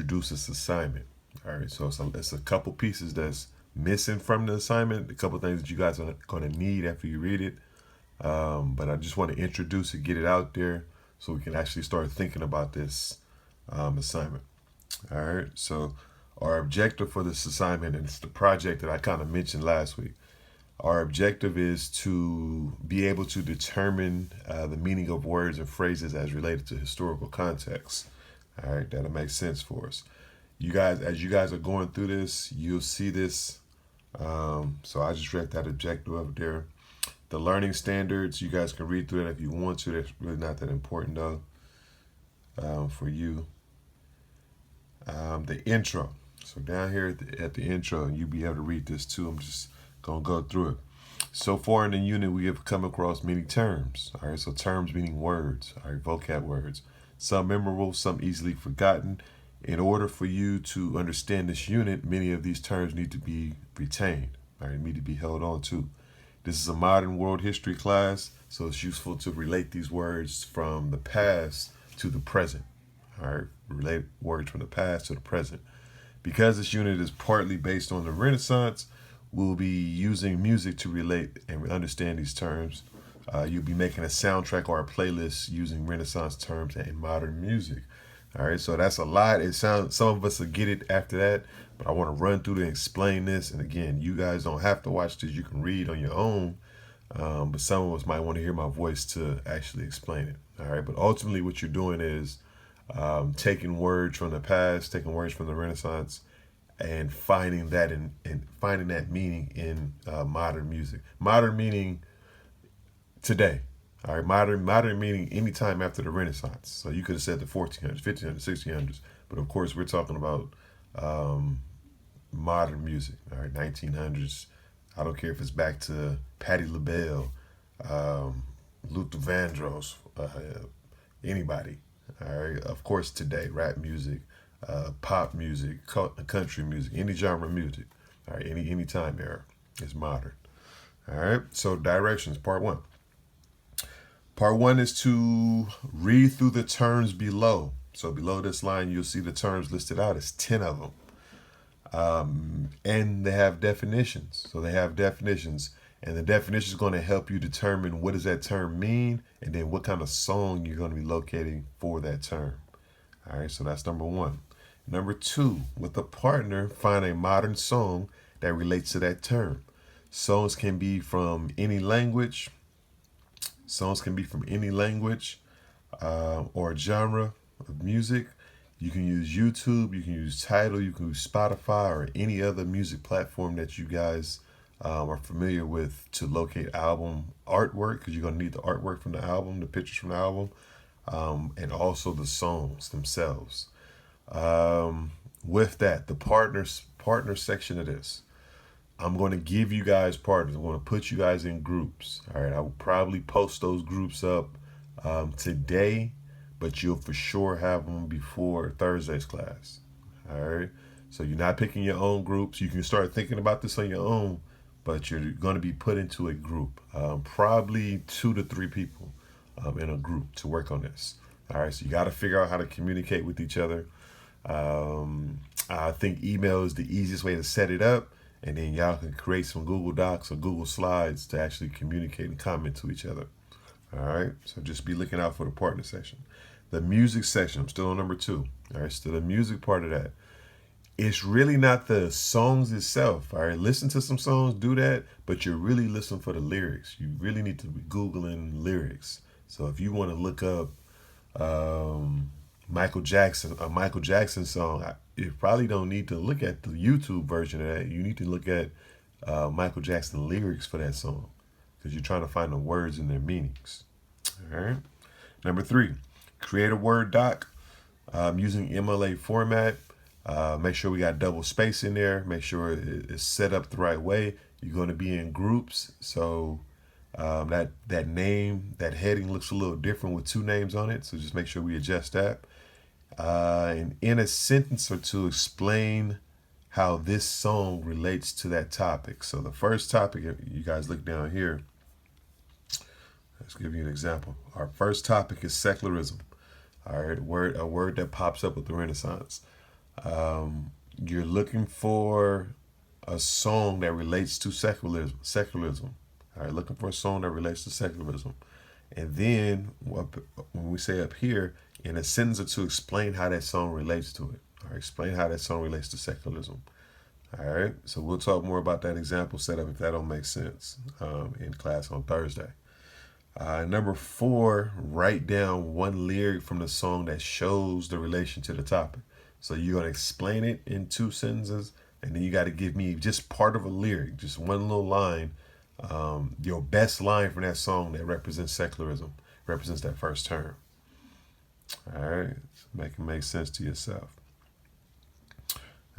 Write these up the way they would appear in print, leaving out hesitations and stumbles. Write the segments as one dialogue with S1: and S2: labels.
S1: introduce this assignment. All right, so it's a couple pieces that's missing from the assignment, a couple things that you guys are going to need after you read it. But I just want to introduce it, get it out there so we can actually start thinking about this assignment. All right, so our objective for this assignment, and it's the project that I kind of mentioned last week. Our objective is to be able to determine the meaning of words and phrases as related to historical context. All right, that'll make sense for us. You guys, as you guys are going through this, you'll see this. So I just read that objective up there. The learning standards, you guys can read through that if you want to. That's really not that important though for you. The intro. So down here at the intro, you'll be able to read this too. I'm just gonna go through it. So far in the unit, we have come across many terms. All right, so terms meaning words, all right, vocab words. Some memorable, some easily forgotten. In order for you to understand this unit, many of these terms need to be retained, all right, need to be held on to. This is a modern world history class, so it's useful to relate these words from the past to the present. All right, relate words from the past to the present. Because this unit is partly based on the Renaissance, we'll be using music to relate and understand these terms. You'll be making a soundtrack or a playlist using Renaissance terms and modern music. All right, so that's a lot. It sounds, some of us will get it after that, but I want to run through and explain this. And again, you guys don't have to watch this. You can read on your own, but some of us might want to hear my voice to actually explain it. All right, but ultimately what you're doing is taking words from the past, taking words from the Renaissance, and finding that finding that meaning in modern music. Modern meaning today. All right, modern meaning anytime after the Renaissance. So you could have said the 1400s, 1500s, 1600s, but of course we're talking about modern music. All right, 1900s. I don't care if it's back to Patti LaBelle, Luther Vandross, anybody. All right, of course today, rap music, pop music, country music, any genre of music. All right, any time era is modern. All right, so directions, part one. Part one is to read through the terms below. So below this line, you'll see the terms listed out. It's 10 of them. And they have definitions. So they have definitions. And the definition is going to help you determine what does that term mean and then what kind of song you're going to be locating for that term. All right, so that's number one. Number two, with a partner, find a modern song that relates to that term. Songs can be from any language. Songs can be from any language or genre of music. You can use YouTube, you can use Tidal, you can use Spotify or any other music platform that you guys are familiar with to locate album artwork, because you're going to need the artwork from the album, the pictures from the album, and also the songs themselves. With that, the partner section of this. I'm going to give you guys partners. I'm going to put you guys in groups. All right. I will probably post those groups up today, but you'll for sure have them before Thursday's class. All right. So you're not picking your own groups. You can start thinking about this on your own, but you're going to be put into a group, probably 2 to 3 people in a group to work on this. All right. So you got to figure out how to communicate with each other. I think email is the easiest way to set it up. And then y'all can create some Google Docs or Google Slides to actually communicate and comment to each other. All right. So just be looking out for the partner section. The music section, I'm still on number 2. All right. Still the music part of that. It's really not the songs itself. All right. Listen to some songs, do that. But you're really listening for the lyrics. You really need to be Googling lyrics. So if you want to look up Michael Jackson song, you probably don't need to look at the YouTube version of that. You need to look at Michael Jackson lyrics for that song, because you're trying to find the words and their meanings. All right. Number 3, create a Word doc using MLA format. Make sure we got double space in there. Make sure it's set up the right way. You're going to be in groups, so that name, that heading looks a little different with 2 names on it. So just make sure we adjust that. And in a sentence or 2, explain how this song relates to that topic. So the first topic, you guys look down here. Let's give you an example. Our first topic is secularism. All right, a word that pops up with the Renaissance. You're looking for a song that relates to secularism. All right, looking for a song that relates to secularism. And then when we say up here, in a sentence or two, explain how that song relates to it. All right, explain how that song relates to secularism. All right, so we'll talk more about that example setup if that don't make sense in class on Thursday. Number 4, write down one lyric from the song that shows the relation to the topic. So you're going to explain it in 2 sentences, and then you got to give me just part of a lyric, just one little line, your best line from that song that represents secularism, represents that first term. All right, so make it make sense to yourself.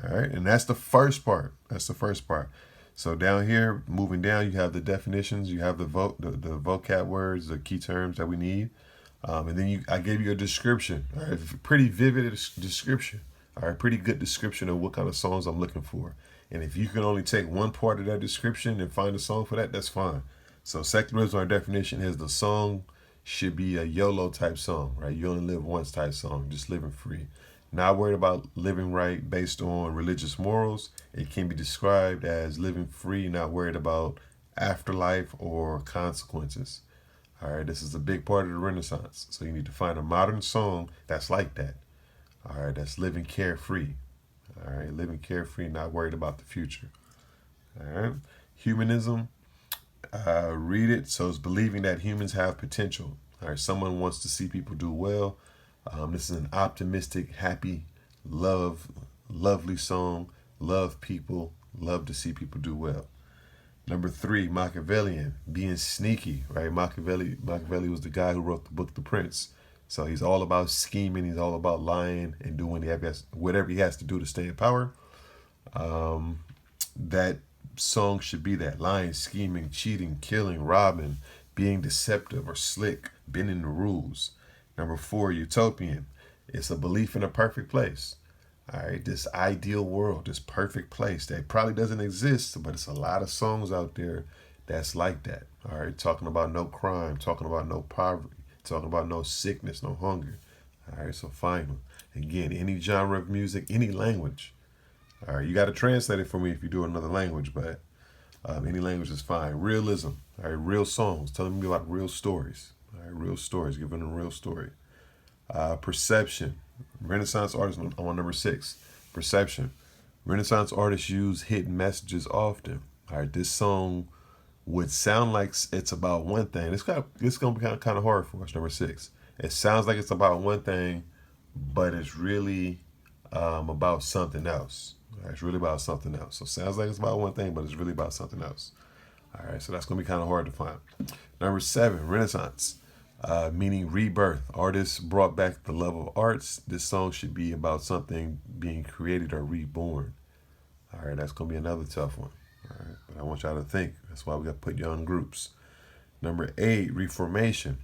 S1: All right, and that's the first part. That's the first part. So down here, moving down, you have the definitions, you have the vocab words, the key terms that we need, and then I gave you a description. All right, pretty vivid description. All right, pretty good description of what kind of songs I'm looking for. And if you can only take one part of that description and find a song for that, that's fine. So secularism, our definition is the song should be a YOLO type song, right? You only live once type song, just living free. Not worried about living right based on religious morals. It can be described as living free, not worried about afterlife or consequences. All right, this is a big part of the Renaissance. So you need to find a modern song that's like that. All right, that's living carefree. All right, living carefree, not worried about the future. All right, humanism, read it. So it's believing that humans have potential. All right, someone wants to see people do well. This is an optimistic, happy, lovely song. Love people, love to see people do well. Number 3, Machiavellian, being sneaky, right? Machiavelli was the guy who wrote the book The Prince. So he's all about scheming. He's all about lying and doing whatever he has to do to stay in power. That song should be that: lying, scheming, cheating, killing, robbing, being deceptive or slick, bending the rules. Number 4, utopian. It's a belief in a perfect place. All right, this ideal world, this perfect place that probably doesn't exist, but it's a lot of songs out there that's like that. All right, talking about no crime, talking about no poverty, talking about no sickness, no hunger. All right, so find them. Again, any genre of music, any language. All right, you got to translate it for me if you do another language, but any language is fine. Realism. All right, real songs, telling me about real stories. All right, real stories, giving a real story. Perception. Renaissance artists on number 6. Perception. Renaissance artists use hidden messages often. All right, this song would sound like it's about one thing. It's going to be kind of hard for us. Number 6. It sounds like it's about one thing, but it's really about something else. All right, it's really about something else. So it sounds like it's about one thing, but it's really about something else. All right, so that's going to be kind of hard to find. Number 7, Renaissance. Meaning rebirth. Artists brought back the love of arts. This song should be about something being created or reborn. All right, that's going to be another tough one. All right, but I want y'all to think. That's why we got to put you on groups. Number 8, Reformation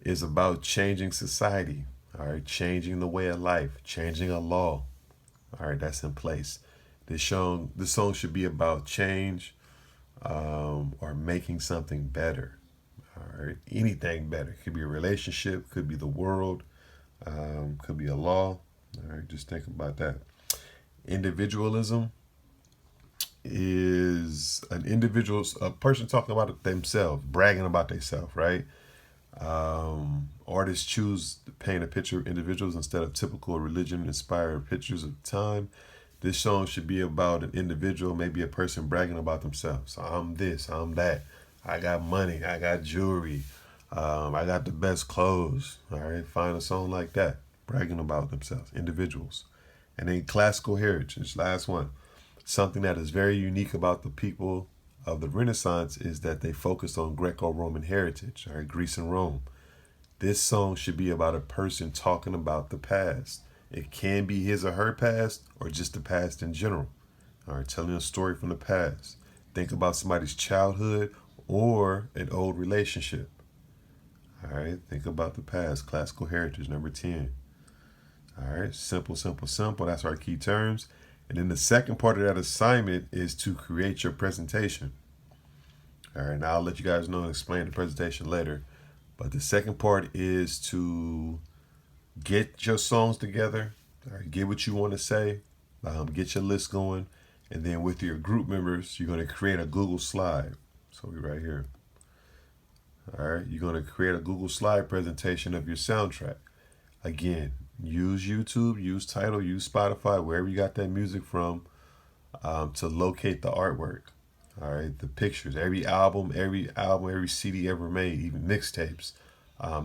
S1: is about changing society. All right, changing the way of life, changing a law. All right, that's in place. This song should be about change or making something better. All right, anything better. It could be a relationship, could be the world, could be a law. All right, just think about that. Individualism is a person talking about themselves, bragging about themselves, right? Artists choose to paint a picture of individuals instead of typical religion-inspired pictures of time. This song should be about an individual, maybe a person bragging about themselves. I'm this, I'm that. I got money, I got jewelry, I got the best clothes. All right, find a song like that, bragging about themselves, individuals. And then classical heritage, last one. Something that is very unique about the people of the Renaissance is that they focused on Greco-Roman heritage, all right, Greece and Rome. This song should be about a person talking about the past. It can be his or her past or just the past in general. All right, telling a story from the past. Think about somebody's childhood or an old relationship. All right, think about the past. Classical heritage, number 10. All right, simple, simple, simple. That's our key terms. And then the second part of that assignment is to create your presentation. All right, now I'll let you guys know and explain the presentation later. But the second part is to get your songs together, All right, get what you want to say, get your list going, and then with your group members, you're going to create a Google slide. So we right here. All right, you're going to create a Google slide presentation of your soundtrack. Again, use YouTube, use Tidal, use Spotify, wherever you got that music from, to locate the artwork. All right, the pictures, every album, every CD ever made, even mixtapes,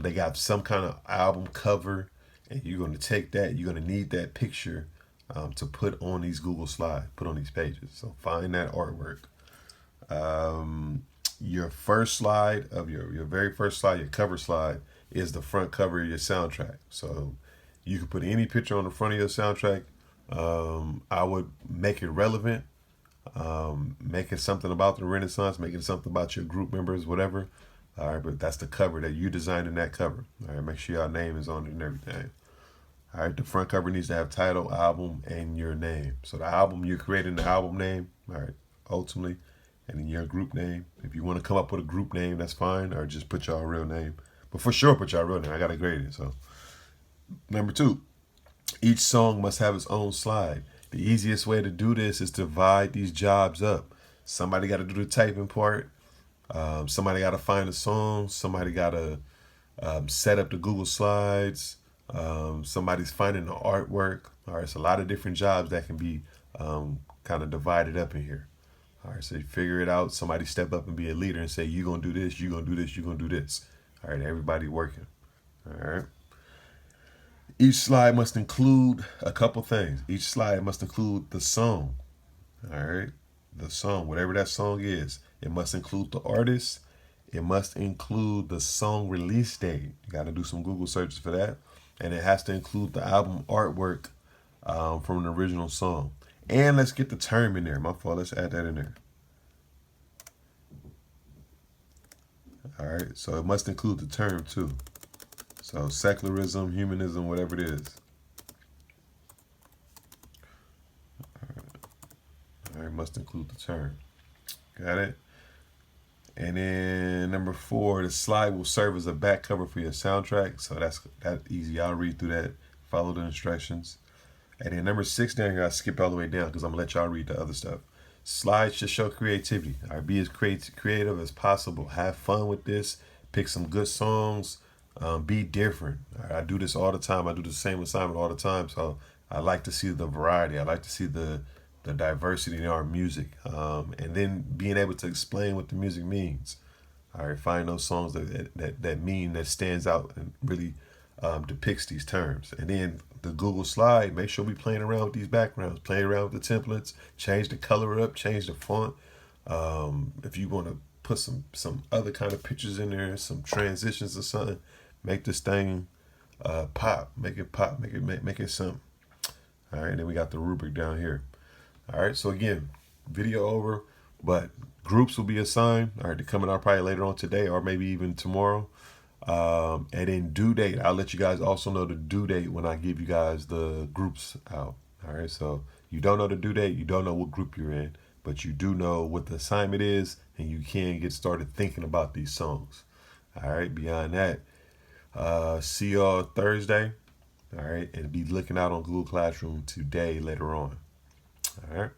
S1: they got some kind of album cover, and you're going to take that. You're going to need that picture to put on these Google slides, put on these pages. So find that artwork. Your first slide of your very first slide, your cover slide, is the front cover of your soundtrack. So you can put any picture on the front of your soundtrack. I would make it relevant, make it something about the Renaissance, make it something about your group members, whatever. All right, but that's the cover that you designed in that cover. All right, make sure your name is on it and everything. All right, the front cover needs to have title, album, and your name. So the album, you're creating the album name, all right, ultimately, and then your group name. If you want to come up with a group name, that's fine, or just put your real name. But for sure, put your real name. I got to grade it. So, number 2, each song must have its own slide. The easiest way to do this is to divide these jobs up. Somebody got to do the typing part. Somebody got to find a song. Somebody got to set up the Google Slides. Somebody's finding the artwork. All right, so a lot of different jobs that can be kind of divided up in here. All right, so you figure it out. Somebody step up and be a leader and say, you're going to do this, you're going to do this, you're going to do this. All right, everybody working. All right. Each slide must include a couple things. Each slide must include the song. All right, the song, whatever that song is. It must include the artist. It must include the song release date. You got to do some Google searches for that. And it has to include the album artwork from the original song. And let's get the term in there. My fault. Let's add that in there. All right. So it must include the term too. So secularism, humanism, whatever it is. All right. Must include the term. Got it? And then number 4, the slide will serve as a back cover for your soundtrack. So that's easy. I'll read through that. Follow the instructions. And then number 6 down here, I skipped all the way down because I'm going to let y'all read the other stuff. Slides should show creativity. All right, be as creative as possible. Have fun with this. Pick some good songs. Be different. All right, I do this all the time. I do the same assignment all the time. So I like to see the variety. I like to see the diversity in our music. And then being able to explain what the music means. All right, find those songs that mean, that stands out and really depicts these terms. And then the Google slide, make sure we playing around with these backgrounds, playing around with the templates, change the color up, change the font. If you want to put some other kind of pictures in there, some transitions or something, make this thing pop, make it something. All right, then we got the rubric down here. All right, so again, video over, but groups will be assigned. All right, they're coming out probably later on today or maybe even tomorrow. And then due date, I'll let you guys also know the due date when I give you guys the groups out. All right, so you don't know the due date, you don't know what group you're in, but you do know what the assignment is, and you can get started thinking about these songs. All right, beyond that, see y'all Thursday. All right, and be looking out on Google Classroom today later on. All right.